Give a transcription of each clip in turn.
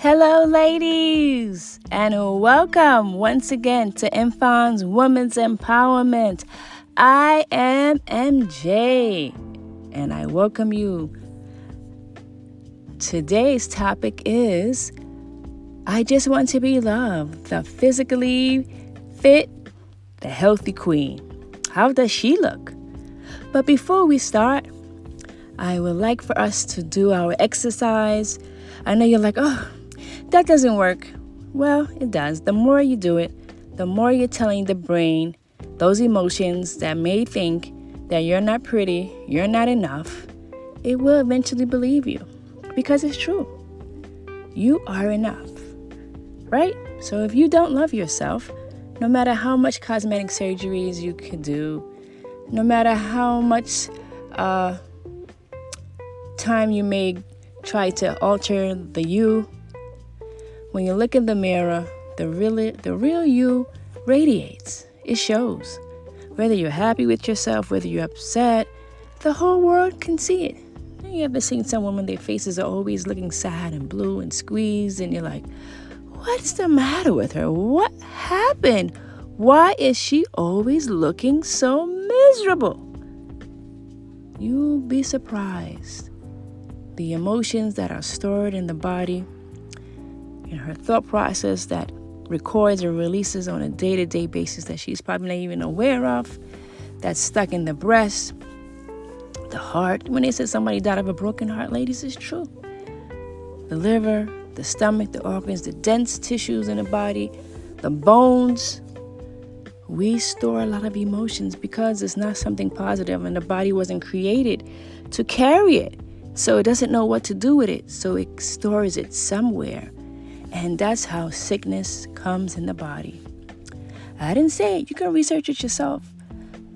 Hello, ladies, and welcome once again to Infon's Women's Empowerment. I am MJ, and I welcome you. Today's topic is I just want to be loved, the physically fit, the healthy queen. How does she look? But before we start, I would like for us to do our exercise. I know you're like, oh, that doesn't work. Well, it does. The more you do it, the more you're telling the brain those emotions that may think that you're not pretty, you're not enough. It will eventually believe you because it's true. You are enough, right? So if you don't love yourself, no matter how much cosmetic surgeries you could do, no matter how much time you may try to alter the you, when you look in the mirror, the real you radiates. It shows. Whether you're happy with yourself, whether you're upset, the whole world can see it. You ever seen some women, their faces are always looking sad and blue and squeezed, and you're like, what's the matter with her? What happened? Why is she always looking so miserable? You'll be surprised. The emotions that are stored in the body, in her thought process that records and releases on a day-to-day basis that she's probably not even aware of, that's stuck in the breast, the heart. When they said somebody died of a broken heart, ladies, it's true. The liver, the stomach, the organs, the dense tissues in the body, the bones. We store a lot of emotions because it's not something positive and the body wasn't created to carry it. So it doesn't know what to do with it. So it stores it somewhere. And that's how sickness comes in the body. I didn't say it. You can research it yourself.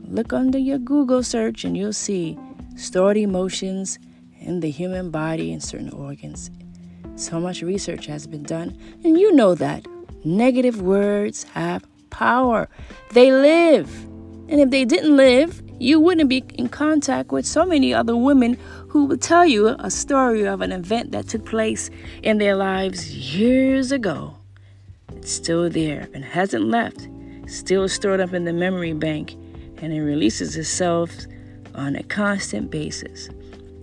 Look under your Google search and you'll see stored emotions in the human body and certain organs. So much research has been done. And you know that negative words have power. They live. And if they didn't live, you wouldn't be in contact with so many other women who will tell you a story of an event that took place in their lives years ago. It's still there and hasn't left. Still stored up in the memory bank, and it releases itself on a constant basis.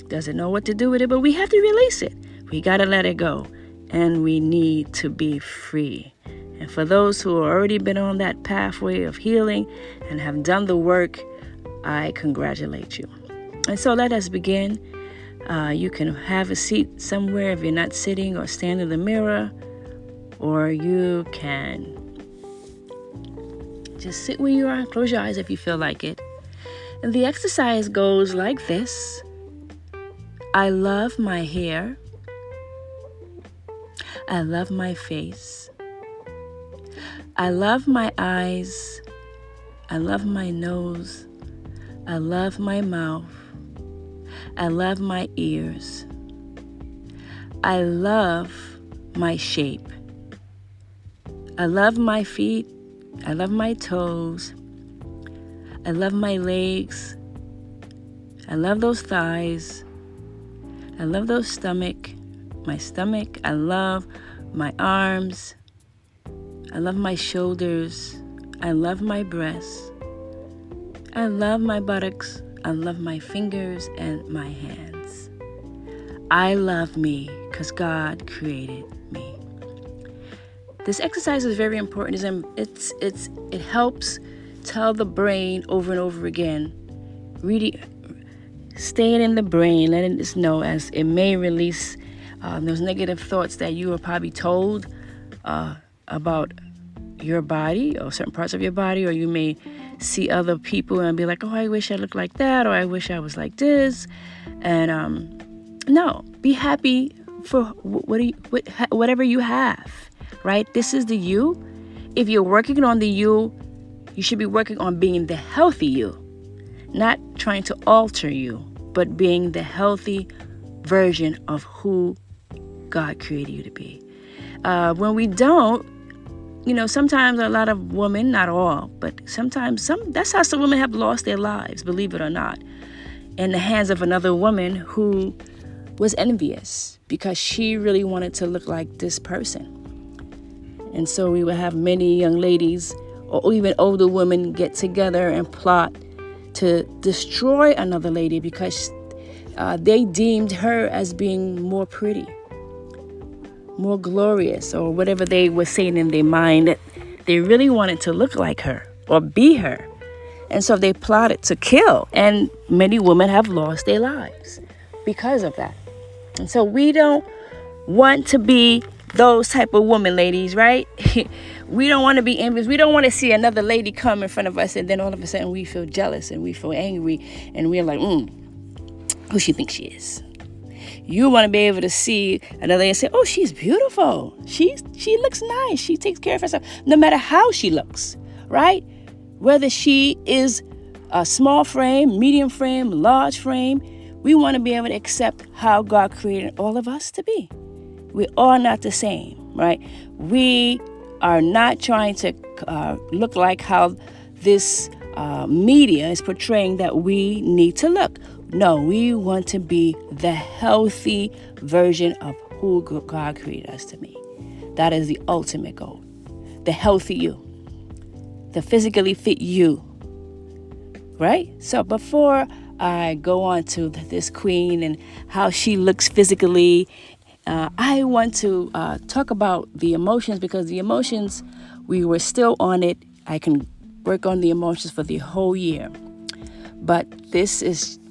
Doesn't know what to do with it, but we have to release it. We got to let it go, and we need to be free. And for those who have already been on that pathway of healing and have done the work, I congratulate you. And so let us begin. You can have a seat somewhere if you're not sitting or stand in the mirror, or you can just sit where you are. Close your eyes if you feel like it. And the exercise goes like this. I love my hair. I love my face. I love my eyes. I love my nose. I love my mouth. I love my ears. I love my shape. I love my feet. I love my toes. I love my legs. I love those thighs. I love those my stomach. I love my arms. I love my shoulders. I love my breasts. I love my buttocks. I love my fingers and my hands. I love me because God created me. This exercise is very important. It helps tell the brain over and over again, really staying in the brain, letting us know as it may release those negative thoughts that you were probably told about your body or certain parts of your body, or you may see other people and be like, oh, I wish I looked like that, or I wish I was like this. And no, be happy for whatever you have, right? This is the you. If you're working on the you should be working on being the healthy you, not trying to alter you, but being the healthy version of who God created you to be. When we don't, sometimes a lot of women, not all, but sometimes that's how some women have lost their lives, believe it or not, in the hands of another woman who was envious because she really wanted to look like this person. And so we would have many young ladies or even older women get together and plot to destroy another lady because they deemed her as being more pretty, more glorious, or whatever they were saying in their mind, that they really wanted to look like her or be her. And so they plotted to kill, and many women have lost their lives because of that. And so we don't want to be those type of women, ladies, right? We don't want to be envious. We don't want to see another lady come in front of us and then all of a sudden we feel jealous and we feel angry and we're like, who she thinks she is. You want to be able to see another lady and say, oh, she's beautiful. She looks nice. She takes care of herself, no matter how she looks, right? Whether she is a small frame, medium frame, large frame, we want to be able to accept how God created all of us to be. We're all not the same, right? We are not trying to look like how this media is portraying that we need to look. No, we want to be the healthy version of who God created us to be. That is the ultimate goal. The healthy you. The physically fit you. Right? So before I go on to this queen and how she looks physically, I want to talk about the emotions, because the emotions, we were still on it. I can work on the emotions for the whole year. But this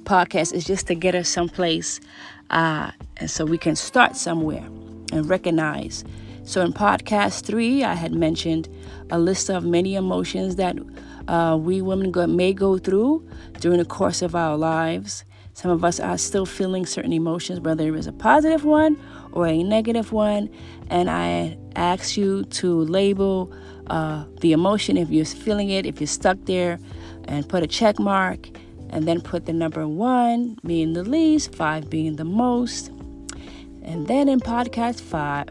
podcast is just to get us someplace, and so we can start somewhere and recognize. So in podcast 3, I had mentioned a list of many emotions that we women may go through during the course of our lives. Some of us are still feeling certain emotions, whether it is a positive one or a negative one. And I ask you to label the emotion if you're feeling it, if you're stuck there, and put a check mark. And then put the number 1 being the least, 5 being the most. And then in podcast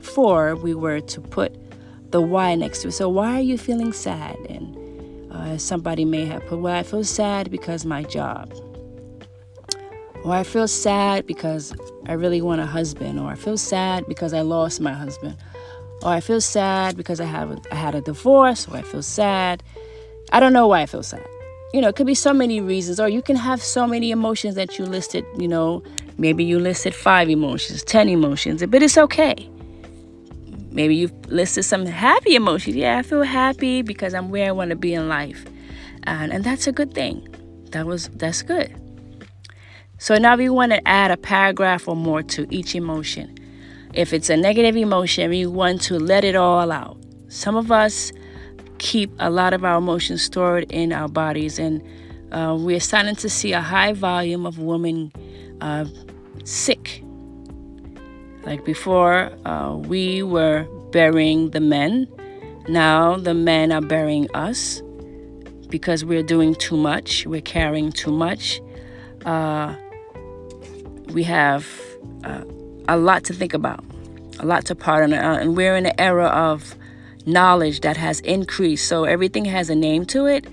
4, we were to put the why next to it. So why are you feeling sad? And somebody may have put, well, I feel sad because my job. Or I feel sad because I really want a husband. Or I feel sad because I lost my husband. Or I feel sad because I had a divorce. Or I feel sad. I don't know why I feel sad. It could be so many reasons, or you can have so many emotions that you listed, maybe you listed 5 emotions, 10 emotions, but it's okay. Maybe you've listed some happy emotions. Yeah, I feel happy because I'm where I want to be in life. And that's a good thing. That's good. So now we want to add a paragraph or more to each emotion. If it's a negative emotion, we want to let it all out. Some of us keep a lot of our emotions stored in our bodies, and we're starting to see a high volume of women sick. Like before, we were burying the men. Now the men are burying us because we're doing too much. We're carrying too much. We have a lot to think about, a lot to pardon, and we're in an era of knowledge that has increased. So everything has a name to it.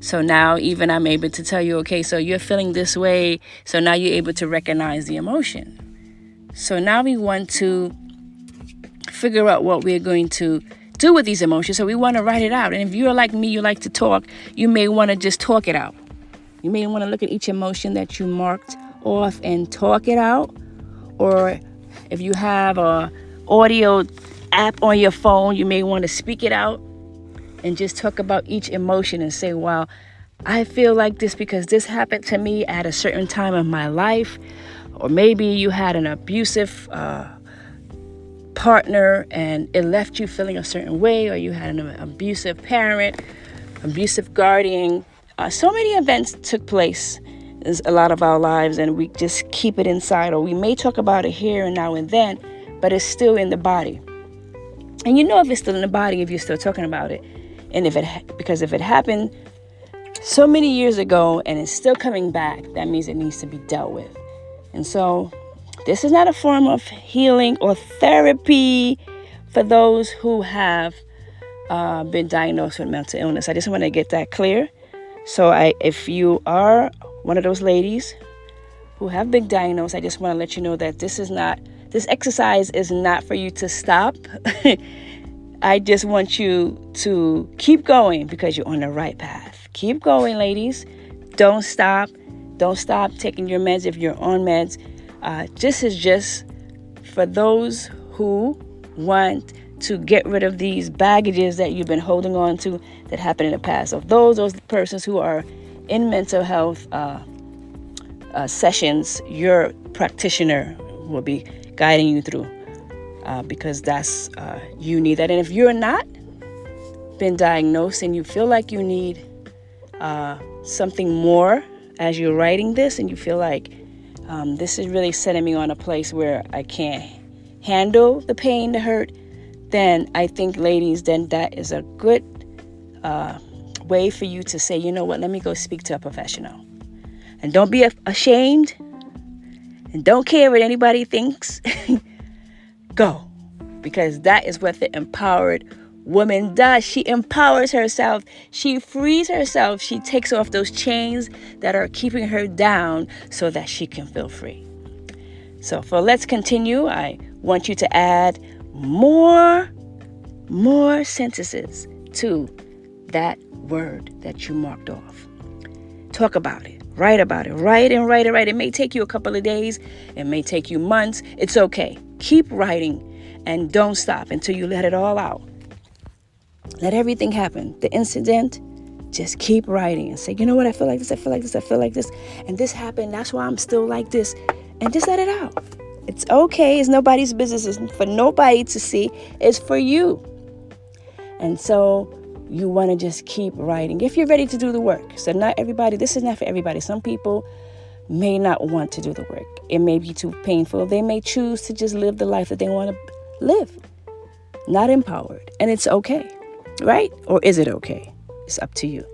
So now even I'm able to tell you, okay, so you're feeling this way. So now you're able to recognize the emotion. So now we want to figure out what we're going to do with these emotions. So we want to write it out. And if you're like me, you like to talk, you may want to just talk it out. You may want to look at each emotion that you marked off and talk it out. Or if you have a audio app on your phone, you may want to speak it out and just talk about each emotion and say, wow, I feel like this because this happened to me at a certain time of my life. Or maybe you had an abusive partner and it left you feeling a certain way, or you had an abusive parent, abusive guardian. So many events took place in a lot of our lives, and we just keep it inside, or we may talk about it here and now and then, but it's still in the body. And if it's still in the body if you're still talking about it. And because if it happened so many years ago and it's still coming back, that means it needs to be dealt with. And so this is not a form of healing or therapy for those who have been diagnosed with mental illness. I just want to get that clear. So if you are one of those ladies who have been diagnosed, I just want to let you know that this exercise is not for you to stop. I just want you to keep going because you're on the right path. Keep going, ladies. Don't stop. Don't stop taking your meds if you're on meds. This is just for those who want to get rid of these baggages that you've been holding on to that happened in the past. So those persons who are in mental health sessions, your practitioner will be guiding you through because that's you need that. And if you're not been diagnosed and you feel like you need something more as you're writing this, and you feel like this is really setting me on a place where I can't handle the pain, the hurt, then I think, ladies, then that is a good way for you to say, you know what, let me go speak to a professional. And don't be ashamed, and don't care what anybody thinks. Go, because that is what the empowered woman does. She empowers herself. She frees herself. She takes off those chains that are keeping her down so that she can feel free. So for let's continue, I want you to add more sentences to that word that you marked off. Talk about it. Write about it. Write. It may take you a couple of days. It may take you months. It's okay. Keep writing and don't stop until you let it all out. Let everything happen. The incident, just keep writing and say, you know what, I feel like this, I feel like this, I feel like this. And this happened. That's why I'm still like this. And just let it out. It's okay. It's nobody's business. It's for nobody to see. It's for you. And so you want to just keep writing if you're ready to do the work. So not everybody, this is not for everybody. Some people may not want to do the work. It may be too painful. They may choose to just live the life that they want to live, not empowered. And it's okay, right? Or is it okay? It's up to you.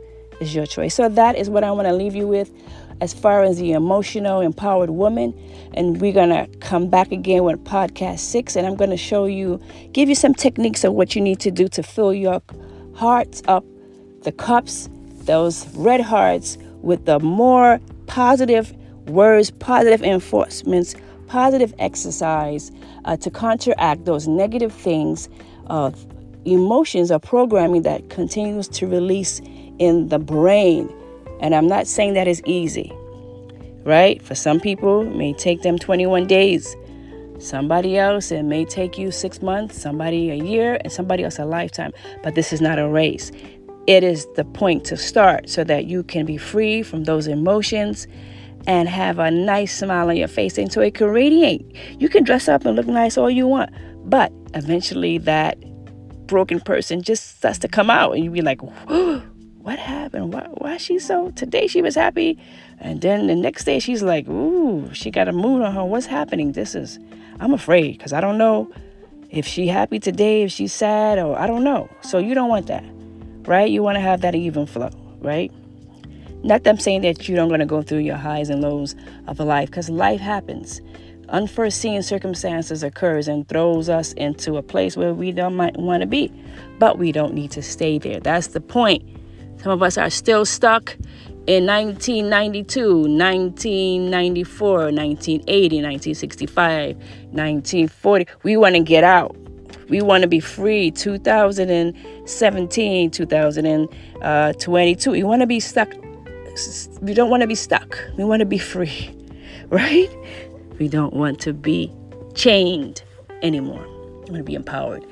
It's your choice. So that is what I want to leave you with as far as the emotional, empowered woman. And we're going to come back again with podcast 6. And I'm going to give you some techniques of what you need to do to fill your hearts up, the cups, those red hearts, with the more positive words, positive enforcements, positive exercise to counteract those negative things of emotions or programming that continues to release in the brain. And I'm not saying that is easy, right? For some people, it may take them 21 days. Somebody else, it may take you 6 months, somebody a year, and somebody else a lifetime. But this is not a race. It is the point to start so that you can be free from those emotions and have a nice smile on your face and so it can radiate. You can dress up and look nice all you want, but eventually that broken person just starts to come out and you be like, what happened? Why is she so? Today she was happy, and then the next day she's like, ooh, she got a mood on her. What's happening? I'm afraid because I don't know if she's happy today, if she's sad, or I don't know. So you don't want that, right? You want to have that even flow, right? Not that I'm saying that you don't going to go through your highs and lows of life, because life happens. Unforeseen circumstances occurs and throws us into a place where we don't might want to be, but we don't need to stay there. That's the point. Some of us are still stuck in 1992, 1994, 1980, 1965, 1940. We want to get out. We want to be free. 2017, 2022. We want to be stuck. We don't want to be stuck. We want to be free, right? We don't want to be chained anymore. We want to be empowered.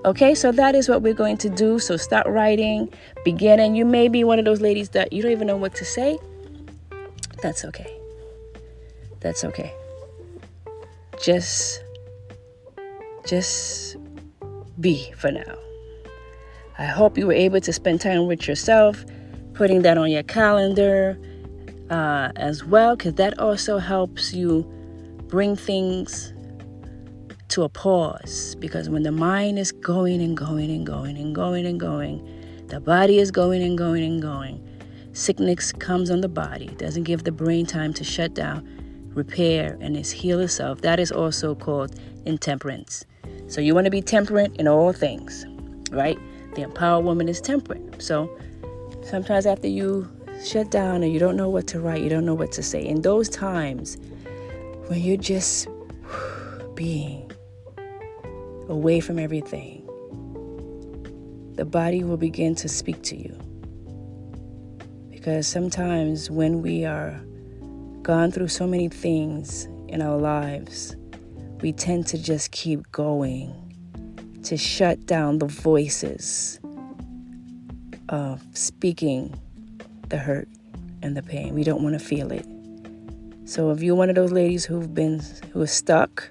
Okay, so that is what we're going to do. So start writing, begin, and you may be one of those ladies that you don't even know what to say. That's okay. That's okay. Just be for now. I hope you were able to spend time with yourself, putting that on your calendar as well, because that also helps you bring things to a pause. Because when the mind is going and going and going and going and going, the body is going and going and going. Sickness comes on the body. It doesn't give the brain time to shut down, repair, and heal itself. That is also called intemperance. So you want to be temperate in all things, right? The empowered woman is temperate. So sometimes after you shut down and you don't know what to write, you don't know what to say, in those times, when you're just being away from everything, the body will begin to speak to you. Because sometimes when we are gone through so many things in our lives, we tend to just keep going, to shut down the voices of speaking the hurt and the pain. We don't want to feel it. So if you're one of those ladies who are stuck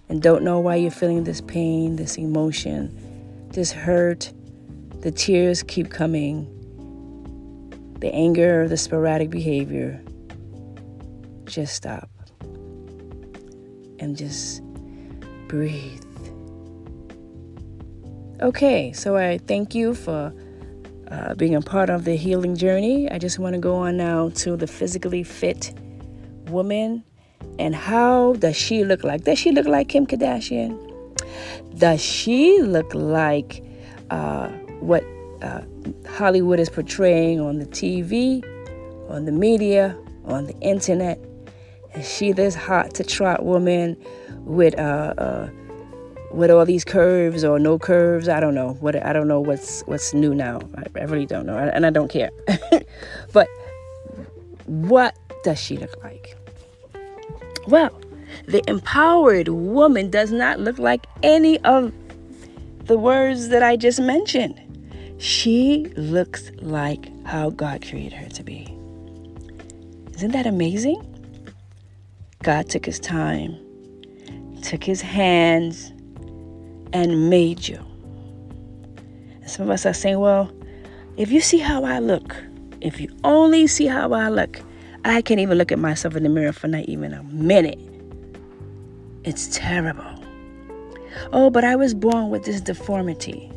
and don't know why you're feeling this pain, this emotion, this hurt, the tears keep coming, the anger, the sporadic behavior, just stop and just breathe. Okay, so I thank you for being a part of the healing journey. I just want to go on now to the physically fit woman. And how does she look like? Does she look like Kim Kardashian? Does she look like what Hollywood is portraying on the TV, on the media, on the internet? Is she this hot to trot woman with all these curves or no curves? I don't know. I don't know what's new now. I really don't know, and I don't care. But what does she look like? Well, the empowered woman does not look like any of the words that I just mentioned. She looks like how God created her to be. Isn't that amazing? God took his time, took his hands, and made you. And some of us are saying, well, if you see how I look, if you only see how I look, I can't even look at myself in the mirror for not even a minute. It's terrible. Oh, but I was born with this deformity.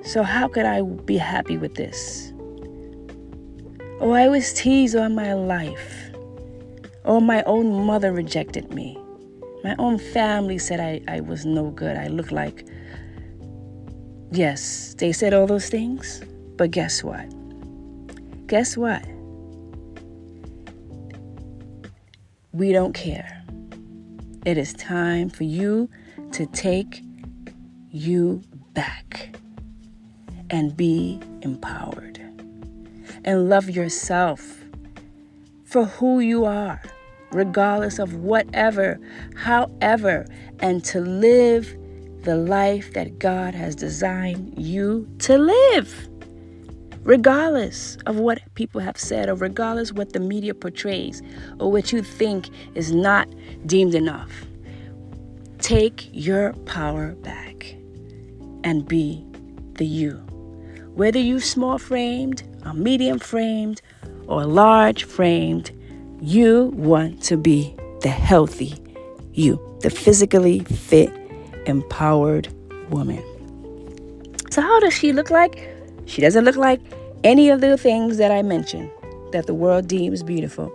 So how could I be happy with this? Oh, I was teased all my life. Oh, my own mother rejected me. My own family said I was no good. I looked like... Yes, they said all those things. But guess what? Guess what? We don't care. It is time for you to take you back and be empowered and love yourself for who you are, regardless of whatever, however, and to live the life that God has designed you to live, regardless of what people have said, or regardless what the media portrays, or what you think is not deemed enough. Take your power back and be the you. Whether you small-framed, or medium-framed, or large-framed, you want to be the healthy you, the physically fit, empowered woman. So how does she look like? She doesn't look like any of the things that I mentioned that the world deems beautiful.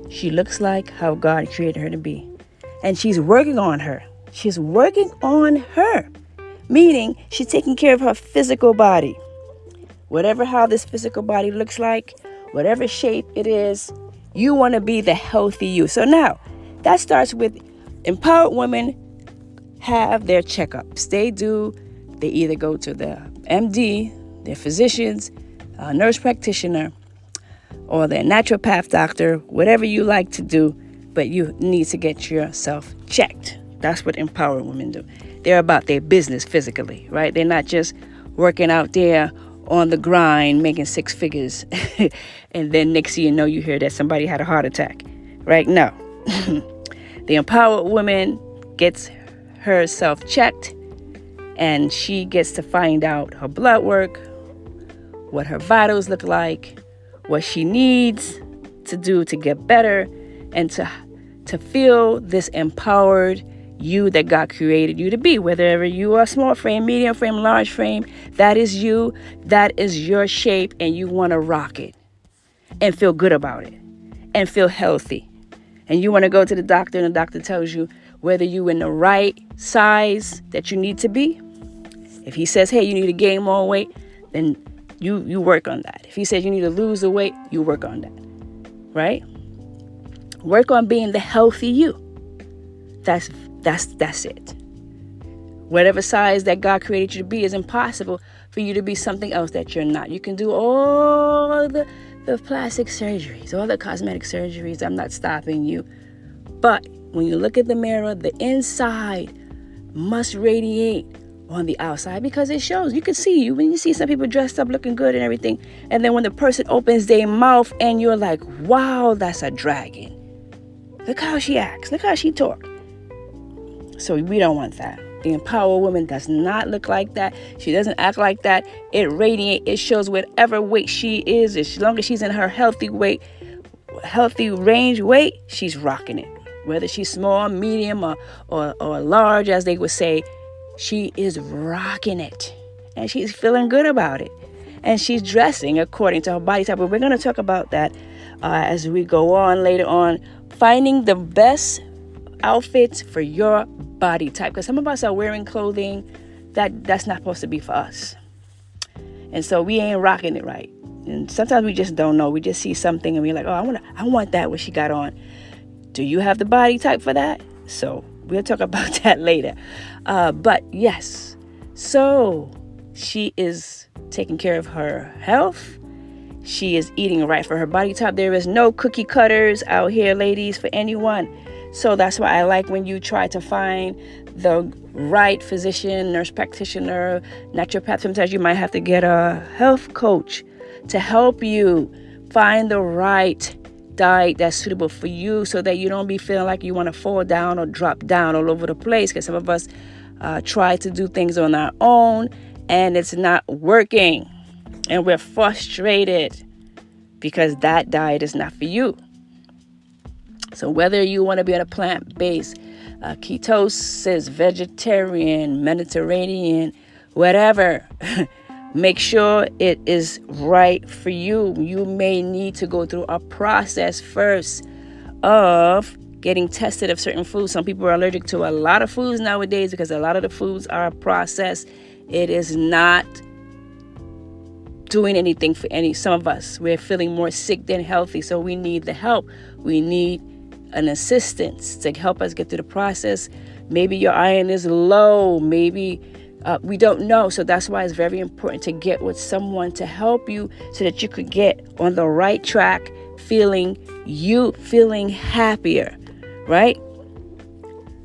She looks like how God created her to be. And she's working on her. She's working on her. Meaning she's taking care of her physical body. Whatever how this physical body looks like, whatever shape it is, you want to be the healthy you. So now, that starts with empowered women have their checkups. They either go to the MD, their physicians, a nurse practitioner, or their naturopath doctor, whatever you like to do, but you need to get yourself checked. That's what empowered women do. They're about their business physically, right? They're not just working out there on the grind, making six figures, and then next thing you know, you hear that somebody had a heart attack, right? No. The empowered woman gets herself checked, and she gets to find out her blood work, what her vitals look like, what she needs to do to get better, and to feel this empowered you that God created you to be. Whether you are small frame, medium frame, large frame, that is you, that is your shape, and you want to rock it and feel good about it and feel healthy. And you want to go to the doctor, and the doctor tells you whether you're in the right size that you need to be. If he says, hey, you need to gain more weight, then you work on that. If he says you need to lose the weight, you work on that, right? Work on being the healthy you. That's it. Whatever size that God created you to be is impossible for you to be something else that you're not. You can do all the plastic surgeries, all the cosmetic surgeries. I'm not stopping you. But when you look at the mirror, the inside must radiate on the outside, because it shows. You can see you when you see some people dressed up looking good and everything, and then when the person opens their mouth and you're like, wow, that's a dragon. Look how she acts. Look how she talks. So we don't want that. The empowered woman does not look like that. She doesn't act like that. It radiates. It shows whatever weight she is. As long as she's in her healthy weight, healthy range weight, she's rocking it. Whether she's small, medium, or large, as they would say, she is rocking it. And she's feeling good about it. And she's dressing according to her body type. But we're going to talk about that as we go on later on. Finding the best outfits for your body type. Because some of us are wearing clothing that's not supposed to be for us. And so we ain't rocking it right. And sometimes we just don't know. We just see something and we're like, oh, I want that, what she got on. Do you have the body type for that? So we'll talk about that later. But yes, so she is taking care of her health. She is eating right for her body type. There is no cookie cutters out here, ladies, for anyone. So that's why I like when you try to find the right physician, nurse practitioner, naturopath. Sometimes you might have to get a health coach to help you find the right diet that's suitable for you, so that you don't be feeling like you want to fall down or drop down all over the place. Because some of us try to do things on our own and it's not working, and we're frustrated because that diet is not for you. So whether you want to be on a plant-based, ketosis, vegetarian, Mediterranean, whatever, make sure it is right for you. You may need to go through a process first of getting tested of certain foods. Some people are allergic to a lot of foods nowadays because a lot of the foods are processed. It is not doing anything for some of us. We're feeling more sick than healthy, so we need the help. We need an assistance to help us get through the process. Maybe your iron is low, maybe we don't know. So that's why it's very important to get with someone to help you so that you could get on the right track, feeling happier, right?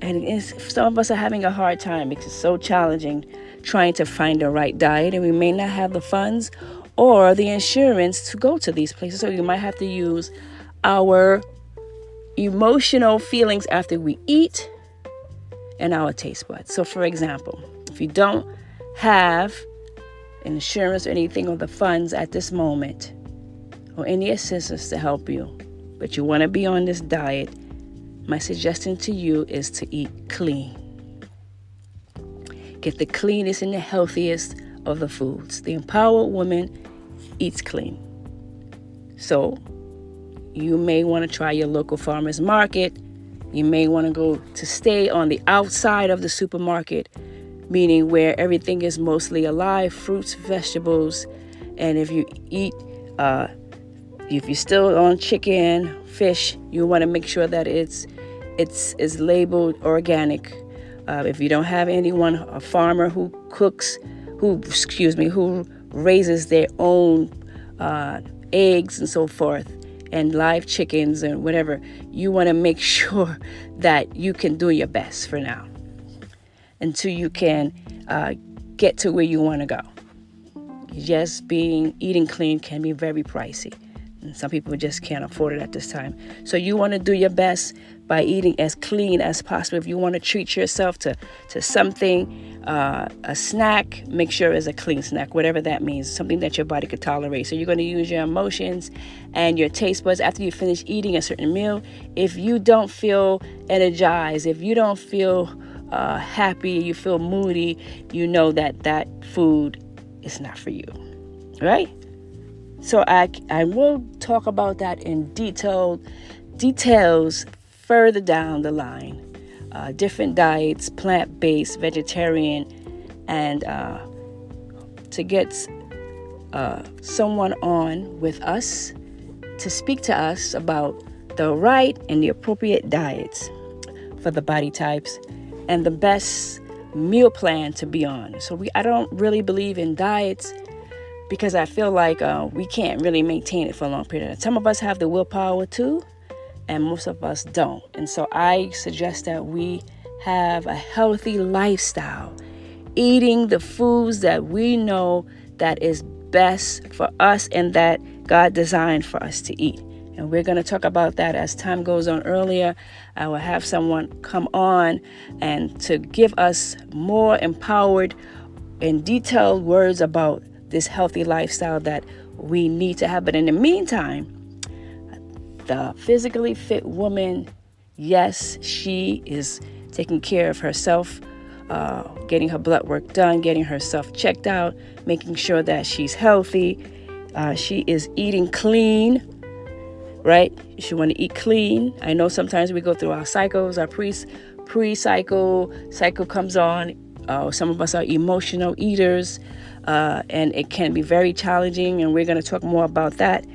And some of us are having a hard time because it's so challenging trying to find the right diet, and we may not have the funds or the insurance to go to these places. So you might have to use our emotional feelings after we eat and our taste buds. So for example, if you don't have insurance or anything or the funds at this moment or any assistance to help you, but you want to be on this diet, my suggestion to you is to eat clean. Get the cleanest and the healthiest of the foods. The empowered woman eats clean. So you may want to try your local farmer's market. You may want to go to stay on the outside of the supermarket, meaning where everything is mostly alive, fruits, vegetables. And if you eat, if you're still on chicken, fish, you want to make sure that it's labeled organic. If you don't have anyone, a farmer who raises their own eggs and so forth, and live chickens and whatever, you want to make sure that you can do your best for now until you can get to where you want to go. Just eating clean can be very pricey, and some people just can't afford it at this time. So you want to do your best by eating as clean as possible. If you want to treat yourself to something, a snack, make sure it's a clean snack, whatever that means, something that your body could tolerate. So you're going to use your emotions and your taste buds after you finish eating a certain meal. If you don't feel energized, if you don't feel happy, you feel moody, you know that food is not for you, right? So I will talk about that in details further down the line. Different diets, plant-based, vegetarian, and to get someone on with us to speak to us about the right and the appropriate diets for the body types and the best meal plan to be on. So I don't really believe in diets because I feel like we can't really maintain it for a long period of time. Some of us have the willpower too, and most of us don't. And so I suggest that we have a healthy lifestyle, eating the foods that we know that is best for us and that God designed for us to eat. And we're going to talk about that as time goes on. Earlier, I will have someone come on and to give us more empowered and detailed words about this healthy lifestyle that we need to have. But in the meantime, the physically fit woman, yes, she is taking care of herself, getting her blood work done, getting herself checked out, making sure that she's healthy. She is eating clean, right? She want to eat clean. I know sometimes we go through our cycles, our pre-cycle comes on. Some of us are emotional eaters, and it can be very challenging, and we're going to talk more about that.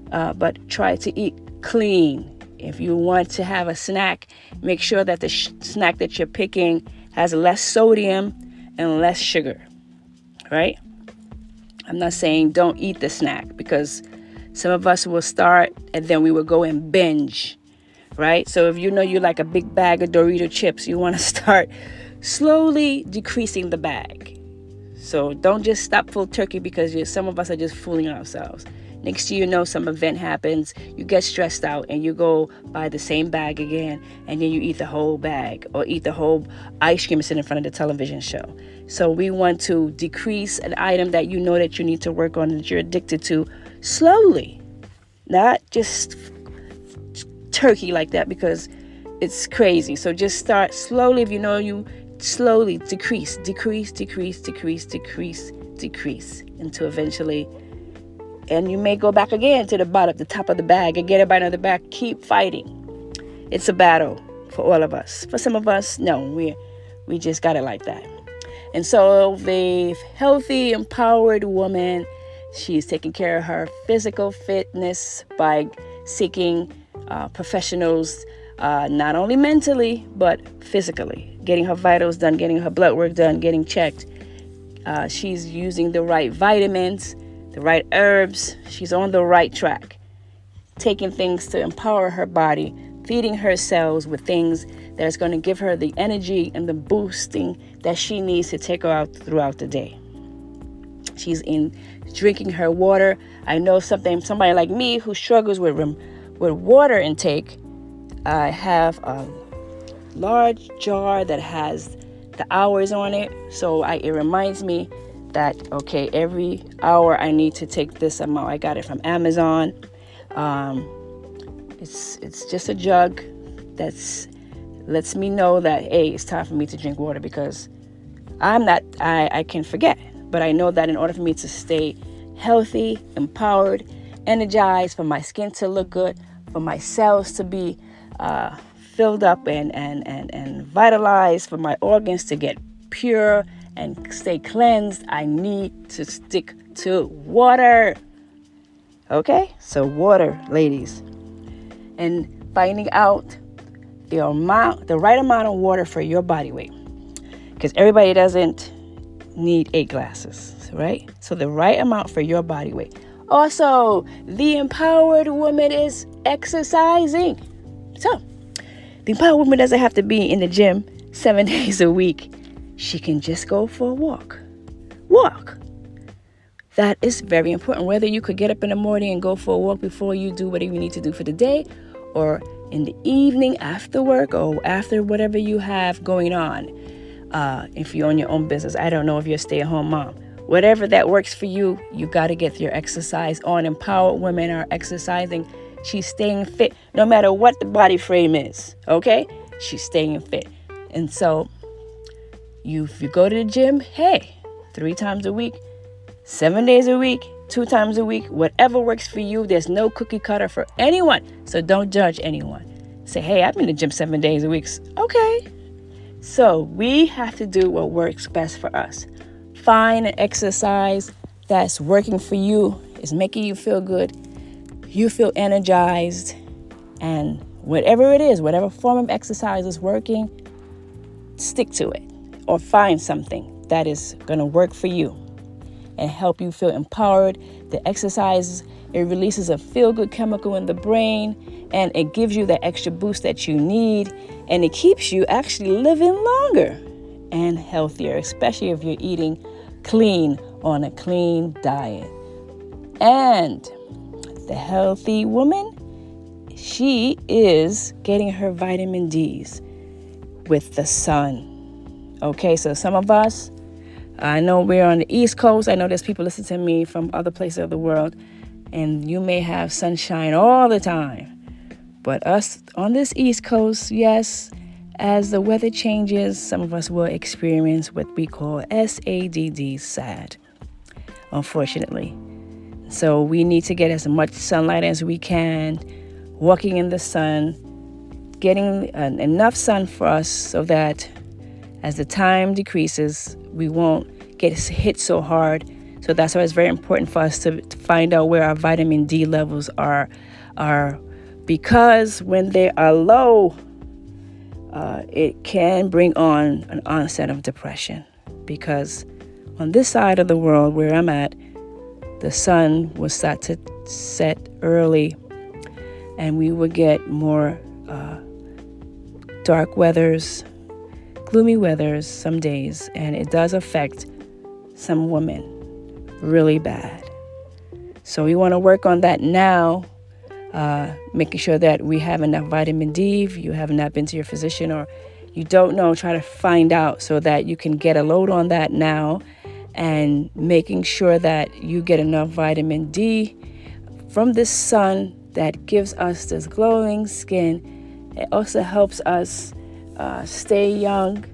But try to eat clean. If you want to have a snack, make sure that the snack that you're picking has less sodium and less sugar, right? I'm not saying don't eat the snack, because some of us will start and then we will go and binge, right? So if you know you like a big bag of Dorito chips, you want to start slowly decreasing the bag. So don't just stop full turkey, because some of us are just fooling ourselves. Next thing you know, some event happens, you get stressed out and you go buy the same bag again, and then you eat the whole bag or eat the whole ice cream sitting in front of the television show. So we want to decrease an item that you know that you need to work on, that you're addicted to, slowly, not just turkey like that, because it's crazy. So just start slowly. If you know you slowly decrease until eventually, and you may go back again to the top of the bag and get it by another bag. Keep fighting. It's a battle for all of us. For some of us, no, we just got it like that. And so the healthy, empowered woman, she's taking care of her physical fitness by seeking professionals, not only mentally, but physically, getting her vitals done, getting her blood work done, getting checked. She's using the right vitamins, the right herbs. She's on the right track, taking things to empower her body, feeding her cells with things that's going to give her the energy and the boosting that she needs to take her out throughout the day. She's in drinking her water. I know somebody like me who struggles with water intake. I have a large jar that has the hours on it, so it reminds me that, okay, every hour I need to take this amount. I got it from Amazon. It's just a jug that lets me know that, hey, it's time for me to drink water, because I can forget. But I know that in order for me to stay healthy, empowered, energized, for my skin to look good, for my cells to be filled up and vitalized, for my organs to get pure and stay cleansed, I need to stick to water. Okay? So water, ladies. And finding out the right amount of water for your body weight. Because everybody doesn't need 8 glasses, right? So the right amount for your body weight. Also, the empowered woman is exercising. So, the empowered woman doesn't have to be in the gym 7 days a week. She can just go for a walk. That is very important. Whether you could get up in the morning and go for a walk before you do whatever you need to do for the day, or in the evening after work, or after whatever you have going on. If you own your own business, I don't know if you're a stay-at-home mom. Whatever that works for you, you got to get your exercise on. Empowered women are exercising. She's staying fit no matter what the body frame is, okay? She's staying fit. And so if you go to the gym, hey, 3 times a week, 7 days a week, 2 times a week, whatever works for you. There's no cookie cutter for anyone. So don't judge anyone. Say, hey, I'm in the gym 7 days a week. Okay. So we have to do what works best for us. Find an exercise that's working for you, is making you feel good. You feel energized, And whatever it is, whatever form of exercise is working, stick to it or find something that is going to work for you and help you feel empowered. The exercise, it releases a feel-good chemical in the brain, and it gives you that extra boost that you need, and it keeps you actually living longer and healthier, especially if you're eating clean on a clean diet. And the healthy woman, she is getting her vitamin D's with the sun. Okay, so some of us, I know we're on the East Coast. I know there's people listening to me from other places of the world, and you may have sunshine all the time. But us on this East Coast, yes, as the weather changes, some of us will experience what we call SADD, SAD, unfortunately. So we need to get as much sunlight as we can, walking in the sun, getting enough sun for us so that as the time decreases, we won't get hit so hard. So that's why it's very important for us to find out where our vitamin D levels are because when they are low, it can bring on an onset of depression. Because on this side of the world where I'm at, the sun will start to set early, and we will get more dark weathers, gloomy weathers some days, and it does affect some women really bad. So we want to work on that now, making sure that we have enough vitamin D. If you have not been to your physician or you don't know, try to find out so that you can get a load on that now, and making sure that you get enough vitamin D from the sun that gives us this glowing skin. It also helps us stay young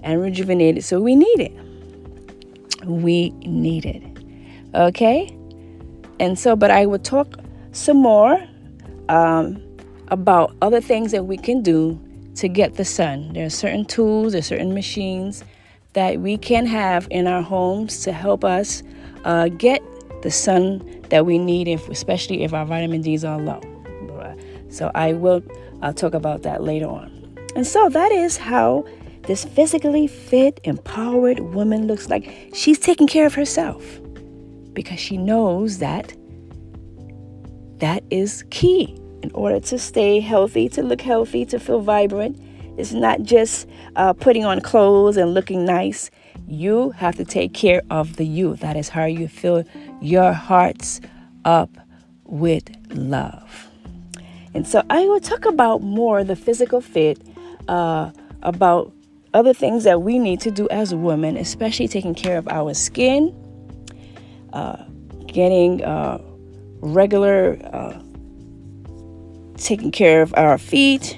and rejuvenated. So we need it. We need it. Okay? And so, but I will talk some more about other things that we can do to get the sun. There are certain tools, there are certain machines that we can have in our homes to help us get the sun that we need, especially if our vitamin D's are low. So I'll talk about that later on. And so that is how this physically fit, empowered woman looks like. She's taking care of herself because she knows that that is key in order to stay healthy, to look healthy, to feel vibrant. It's not just putting on clothes and looking nice. You have to take care of the you. That is how you fill your hearts up with love. And so I will talk about more the physical fit, about other things that we need to do as women, especially taking care of our skin, getting regular, taking care of our feet,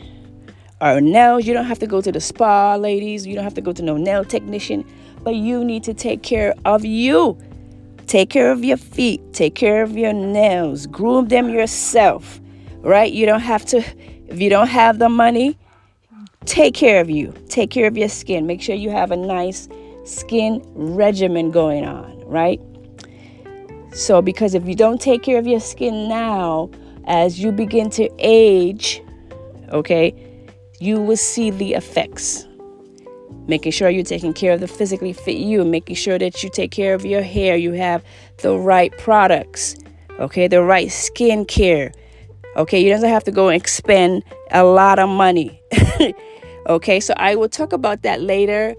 our nails. You don't have to go to the spa, ladies. You don't have to go to no nail technician, but you need to take care of you. Take care of your feet. Take care of your nails. Groom them yourself, right? You don't have to, if you don't have the money, take care of you. Take care of your skin. Make sure you have a nice skin regimen going on, right? So, because if you don't take care of your skin now, as you begin to age, okay, you will see the effects. Making sure you're taking care of the physically fit you, making sure that you take care of your hair, you have the right products, okay, the right skin care. Okay, you don't have to go and expend a lot of money. Okay, so I will talk about that later,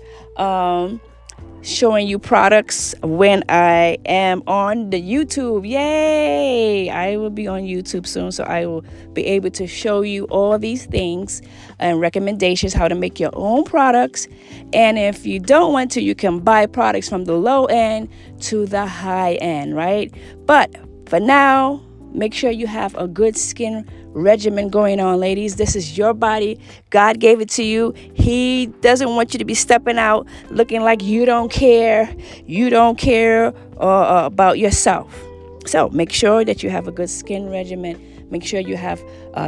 showing you products when I am on the YouTube. Yay! I will be on YouTube soon, so I will be able to show you all these things and recommendations how to make your own products. And if you don't want to, you can buy products from the low end to the high end, right? But for now, make sure you have a good skin regimen going on, ladies. This is your body. God gave it to you. He doesn't want you to be stepping out looking like you don't care. You don't care about yourself. So make sure that you have a good skin regimen. Make sure you have,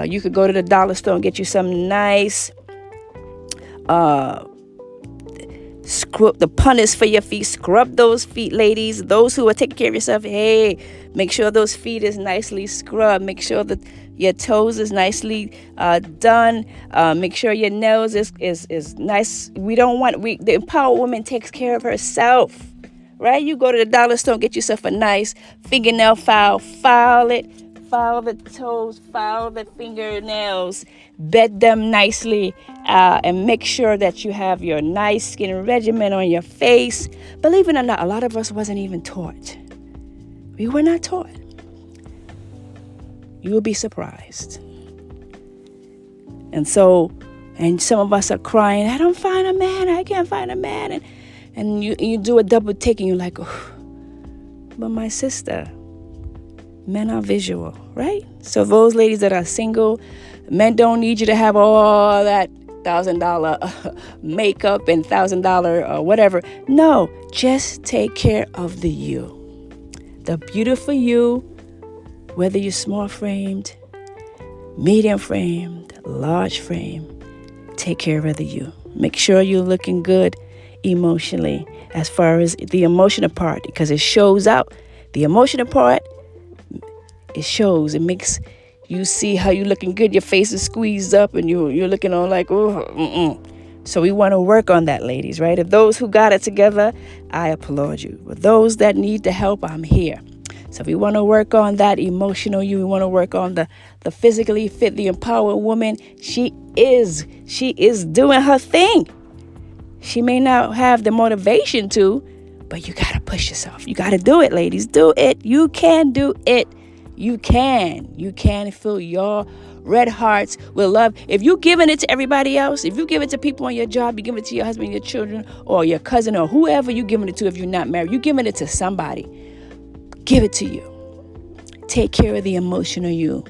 you could go to the dollar store and get you some nice Scrub the punnets for your feet. Scrub those feet, ladies. Those who are taking care of yourself, hey, make sure those feet is nicely scrubbed. Make sure that your toes is nicely done. Make sure your nails is nice. The empowered woman takes care of herself, right? You go to the dollar store and get yourself a nice fingernail file. File it. File the toes, file the fingernails, bed them nicely, and make sure that you have your nice skin regimen on your face. Believe it or not, a lot of us wasn't even taught. We were not taught. You will be surprised. And some of us are crying, I don't find a man, I can't find a man. And you do a double take and you're like, oh, but my sister, men are visual, right? So those ladies that are single, men don't need you to have all that $1,000 makeup and $1,000 whatever. No, just take care of the you. The beautiful you, whether you're small framed, medium framed, large frame, take care of the you. Make sure you're looking good emotionally as far as the emotional part, because it shows out. The emotional part, it shows. It makes you see how you're looking good. Your face is squeezed up and you're looking all like, oh, So we want to work on that, ladies, right? If those who got it together, I applaud you. But those that need the help, I'm here. So we want to work on that emotional you. We want to work on the physically fit, the empowered woman. She is doing her thing. She may not have the motivation to, but you got to push yourself. You got to do it, ladies. Do it. You can do it. You can fill your red hearts with love. If you're giving it to everybody else, if you give it to people on your job, you give it to your husband, your children, or your cousin, or whoever you're giving it to if you're not married, you're giving it to somebody. Give it to you. Take care of the emotional you.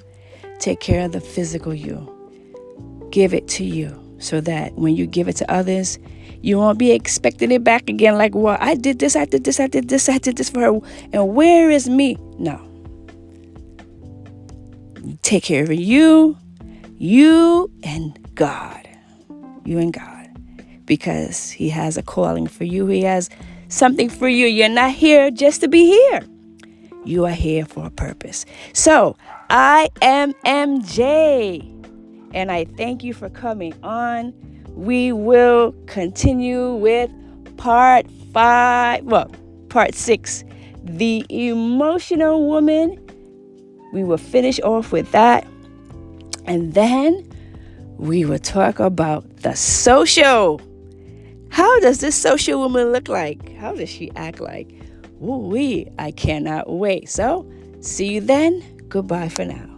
Take care of the physical you. Give it to you so that when you give it to others, you won't be expecting it back again like, well, I did this for her, and where is me? No. Take care of you and God. You and God. Because He has a calling for you. He has something for you. You're not here just to be here. You are here for a purpose. So, I am MJ. And I thank you for coming on. We will continue with part 6. The emotional woman. We will finish off with that. And then we will talk about the social. How does this social woman look like? How does she act like? Ooh-wee, I cannot wait. So, see you then. Goodbye for now.